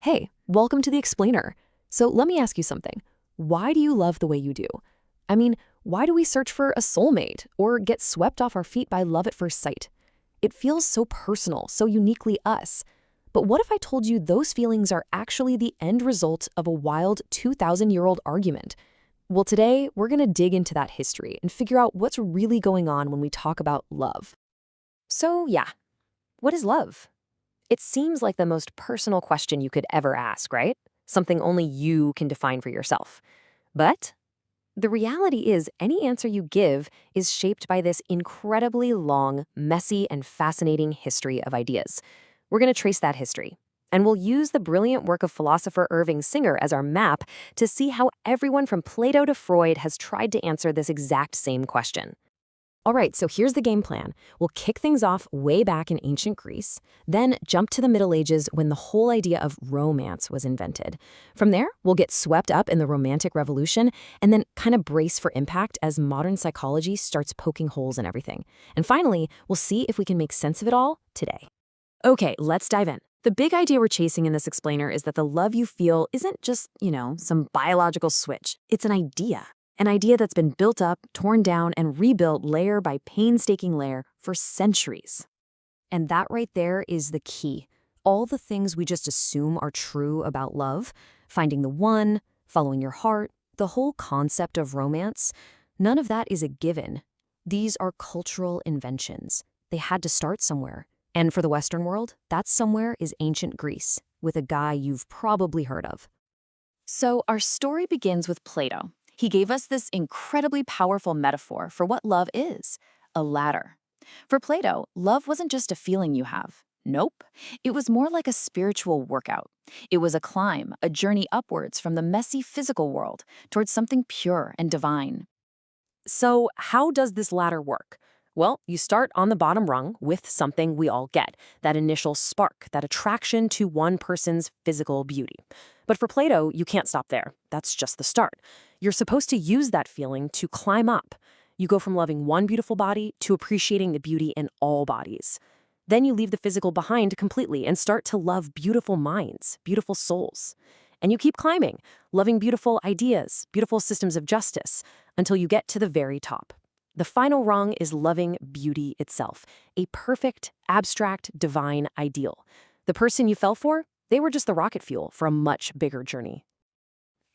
Hey, welcome to the Explainer. So let me ask you something. Why do you love the way you do? I mean, why do we search for a soulmate or get swept off our feet by love at first sight? It feels so personal, so uniquely us. But what if I told you those feelings are actually the end result of a wild 2,000-year-old argument? Well, today we're going to dig into that history and figure out what's really going on when we talk about love. So yeah, what is love? It seems like the most personal question you could ever ask, right? Something only you can define for yourself. But the reality is, any answer you give is shaped by this incredibly long, messy, and fascinating history of ideas. We're going to trace that history. And we'll use the brilliant work of philosopher Irving Singer as our map to see how everyone from Plato to Freud has tried to answer this exact same question. All right, so here's the game plan. We'll kick things off way back in ancient Greece, then jump to the Middle Ages when the whole idea of romance was invented. From there, we'll get swept up in the Romantic Revolution and then kind of brace for impact as modern psychology starts poking holes in everything. And finally, we'll see if we can make sense of it all today. Okay, let's dive in. The big idea we're chasing in this explainer is that the love you feel isn't just, some biological switch. It's an idea. An idea that's been built up, torn down, and rebuilt layer by painstaking layer for centuries. And that right there is the key. All the things we just assume are true about love, finding the one, following your heart, the whole concept of romance, none of that is a given. These are cultural inventions. They had to start somewhere. And for the Western world, that somewhere is ancient Greece, with a guy you've probably heard of. So our story begins with Plato. He gave us this incredibly powerful metaphor for what love is, a ladder. For Plato, love wasn't just a feeling you have. Nope. It was more like a spiritual workout. It was a climb, a journey upwards from the messy physical world towards something pure and divine. So how does this ladder work? Well, you start on the bottom rung with something we all get, that initial spark, that attraction to one person's physical beauty. But for Plato, you can't stop there. That's just the start. You're supposed to use that feeling to climb up. You go from loving one beautiful body to appreciating the beauty in all bodies. Then you leave the physical behind completely and start to love beautiful minds, beautiful souls. And you keep climbing, loving beautiful ideas, beautiful systems of justice, until you get to the very top. The final rung is loving beauty itself, a perfect, abstract, divine ideal. The person you fell for, they were just the rocket fuel for a much bigger journey.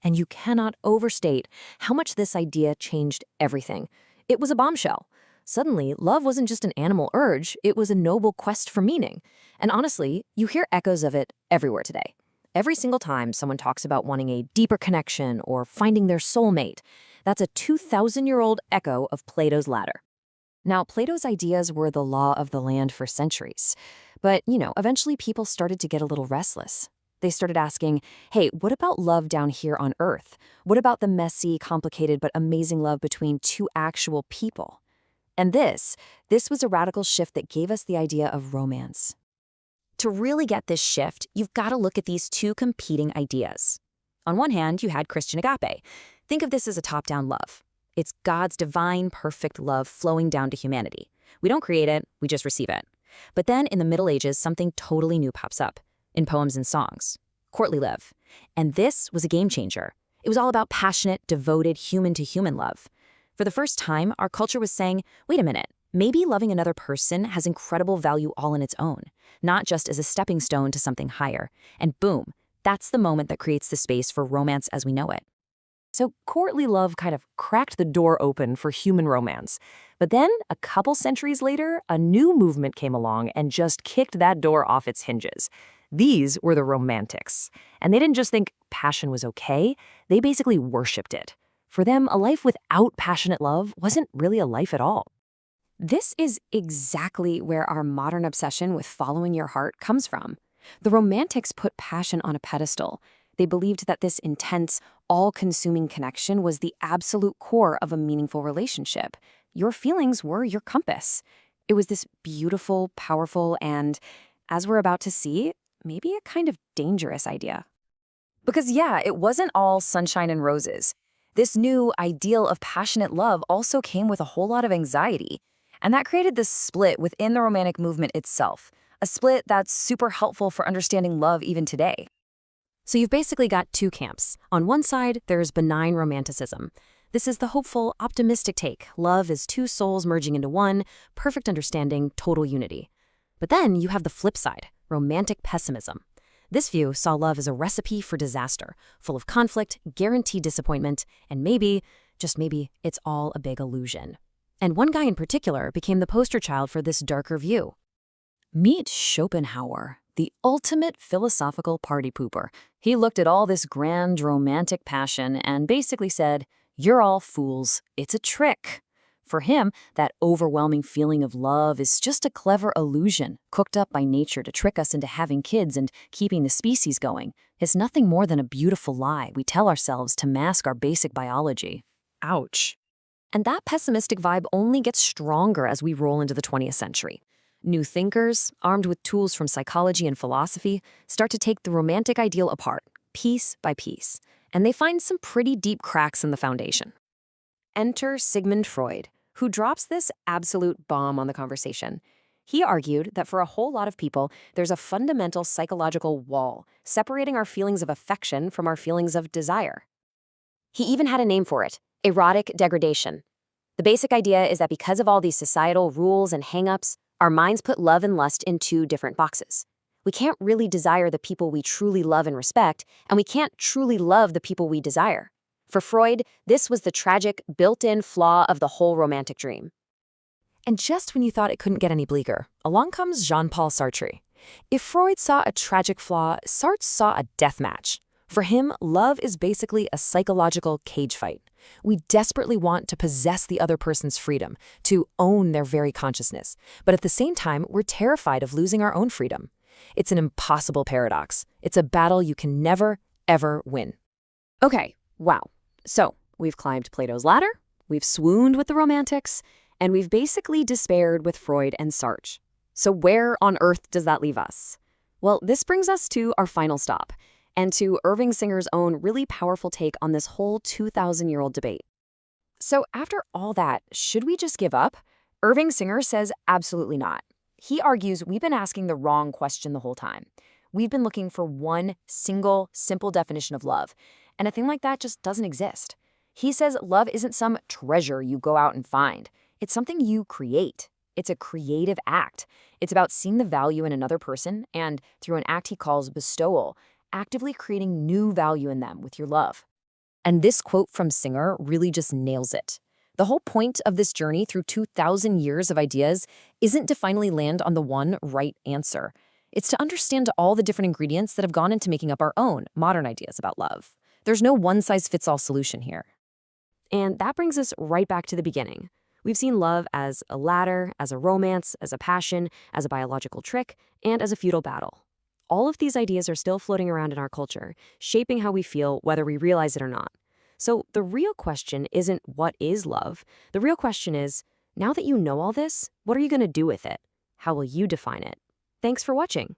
And you cannot overstate how much this idea changed everything. It was a bombshell. Suddenly, love wasn't just an animal urge, it was a noble quest for meaning. And honestly, you hear echoes of it everywhere today. Every single time someone talks about wanting a deeper connection or finding their soulmate, that's a 2,000-year-old echo of Plato's ladder. Now, Plato's ideas were the law of the land for centuries. But, eventually people started to get a little restless. They started asking, hey, what about love down here on Earth? What about the messy, complicated, but amazing love between two actual people? And this was a radical shift that gave us the idea of romance. To really get this shift, you've got to look at these two competing ideas. On one hand, you had Christian agape. Think of this as a top-down love. It's God's divine, perfect love flowing down to humanity. We don't create it, we just receive it. But then in the Middle Ages, something totally new pops up in poems and songs. Courtly love. And this was a game changer. It was all about passionate, devoted, human-to-human love. For the first time, our culture was saying, wait a minute, maybe loving another person has incredible value all in its own, not just as a stepping stone to something higher. And boom, that's the moment that creates the space for romance as we know it. So courtly love kind of cracked the door open for human romance. But then, a couple centuries later, a new movement came along and just kicked that door off its hinges. These were the Romantics. And they didn't just think passion was okay, they basically worshipped it. For them, a life without passionate love wasn't really a life at all. This is exactly where our modern obsession with following your heart comes from. The Romantics put passion on a pedestal. They believed that this intense, all-consuming connection was the absolute core of a meaningful relationship. Your feelings were your compass. It was this beautiful, powerful, and, as we're about to see, maybe a kind of dangerous idea. Because yeah, it wasn't all sunshine and roses. This new ideal of passionate love also came with a whole lot of anxiety. And that created this split within the Romantic movement itself, a split that's super helpful for understanding love even today. So you've basically got two camps. On one side, there's benign romanticism. This is the hopeful, optimistic take. Love is two souls merging into one, perfect understanding, total unity. But then you have the flip side, romantic pessimism. This view saw love as a recipe for disaster, full of conflict, guaranteed disappointment, and maybe, just maybe, it's all a big illusion. And one guy in particular became the poster child for this darker view. Meet Schopenhauer, the ultimate philosophical party pooper. He looked at all this grand romantic passion and basically said, "You're all fools. It's a trick." For him, that overwhelming feeling of love is just a clever illusion cooked up by nature to trick us into having kids and keeping the species going. It's nothing more than a beautiful lie we tell ourselves to mask our basic biology. Ouch. And that pessimistic vibe only gets stronger as we roll into the 20th century. New thinkers, armed with tools from psychology and philosophy, start to take the romantic ideal apart, piece by piece, and they find some pretty deep cracks in the foundation. Enter Sigmund Freud, who drops this absolute bomb on the conversation. He argued that for a whole lot of people, there's a fundamental psychological wall separating our feelings of affection from our feelings of desire. He even had a name for it, erotic degradation. The basic idea is that because of all these societal rules and hang-ups, our minds put love and lust in two different boxes. We can't really desire the people we truly love and respect, and we can't truly love the people we desire. For Freud, this was the tragic, built-in flaw of the whole romantic dream. And just when you thought it couldn't get any bleaker, along comes Jean-Paul Sartre. If Freud saw a tragic flaw, Sartre saw a death match. For him, love is basically a psychological cage fight. We desperately want to possess the other person's freedom, to own their very consciousness. But at the same time, we're terrified of losing our own freedom. It's an impossible paradox. It's a battle you can never, ever win. Okay, wow. So, we've climbed Plato's ladder, we've swooned with the Romantics, and we've basically despaired with Freud and Sartre. So where on earth does that leave us? Well, this brings us to our final stop, and to Irving Singer's own really powerful take on this whole 2,000-year-old debate. So after all that, should we just give up? Irving Singer says absolutely not. He argues we've been asking the wrong question the whole time. We've been looking for one single, simple definition of love, and a thing like that just doesn't exist. He says love isn't some treasure you go out and find. It's something you create. It's a creative act. It's about seeing the value in another person and, through an act he calls bestowal, actively creating new value in them with your love. And this quote from Singer really just nails it. The whole point of this journey through 2,000 years of ideas isn't to finally land on the one right answer. It's to understand all the different ingredients that have gone into making up our own modern ideas about love. There's no one-size-fits-all solution here. And that brings us right back to the beginning. We've seen love as a ladder, as a romance, as a passion, as a biological trick, and as a feudal battle. All of these ideas are still floating around in our culture, shaping how we feel whether we realize it or not. So the real question isn't what is love? The real question is, now that you know all this, what are you going to do with it? How will you define it? Thanks for watching.